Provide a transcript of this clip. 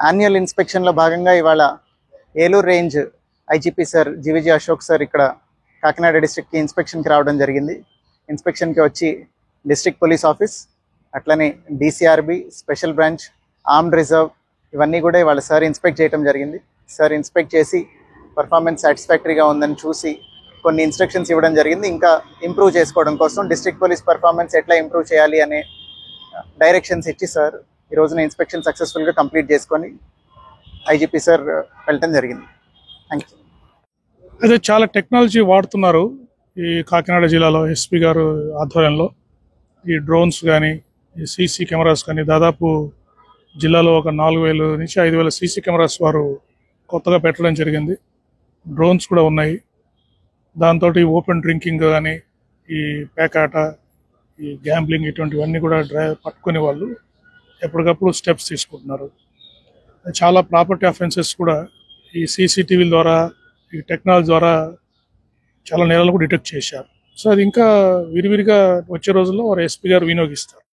Annual ఇన్స్పెక్షన్లో భాగంగా ఇవాళ Eluru range IGP sir GVG Ashok sir ఇక్కడ కాకినాడ డిస్ట్రిక్ట్కి ఇన్స్పెక్షన్కి రావడం జరిగింది. ఇన్స్పెక్షన్కి వచ్చి డిస్ట్రిక్ట్ పోలీస్ ఆఫీస్, అట్లనే DCRB, special branch, armed reserve ఇవన్నీ కూడా ఇవాళ సార్ ఇన్స్పెక్ట్ చేయడం జరిగింది. సార్ ఇన్స్పెక్ట్ చేసి పర్ఫార్మెన్స్ సాటిస్ఫాక్టరీగా ఉందని చూసి కొన్ని ఇన్స్ట్రక్షన్స్ ఇవ్వడం జరిగింది. ఇంకా ఇంప్రూవ్ చేసుకోవడం కోసం డిస్ట్రిక్ట్ పోలీస్ పర్ఫార్మెన్స్ ఎట్లా ఇంప్రూవ్ చేయాలి అనే డైరెక్షన్స్ ఇచ్చి సార్ ఈ రోజున ఇన్స్పెక్షన్ సక్సెస్ఫుల్గా కంప్లీట్ చేసుకొని ఐజీపీ సార్ వెళ్ళటం జరిగింది. Thank you. అదే చాలా టెక్నాలజీ వాడుతున్నారు ఈ కాకినాడ జిల్లాలో ఎస్పీ గారు ఆధ్వర్యంలో. ఈ డ్రోన్స్ కానీ, ఈ సీసీ కెమెరాస్ కానీ, దాదాపు జిల్లాలో ఒక 4,000 నుంచి 5,000 సీసీ కెమెరాస్ వారు కొత్తగా పెట్టడం జరిగింది. డ్రోన్స్ కూడా ఉన్నాయి. దాంతో ఓపెన్ డ్రింకింగ్ కానీ, ఈ పేకాట, ఈ గ్యాంబ్లింగ్ ఇటువంటివన్నీ కూడా పట్టుకునే వాళ్ళు ఎప్పటికప్పుడు స్టెప్స్ తీసుకుంటున్నారు. చాలా ప్రాపర్టీ అఫెన్సెస్ కూడా ఈ సీసీటీవీల ద్వారా, ఈ టెక్నాలజీ ద్వారా చాలా నేరాలు కూడా డిటెక్ట్ చేశారు. సో అది ఇంకా విరివిరిగా వచ్చే రోజుల్లో వారు ఎస్పీ గారు వినియోగిస్తారు.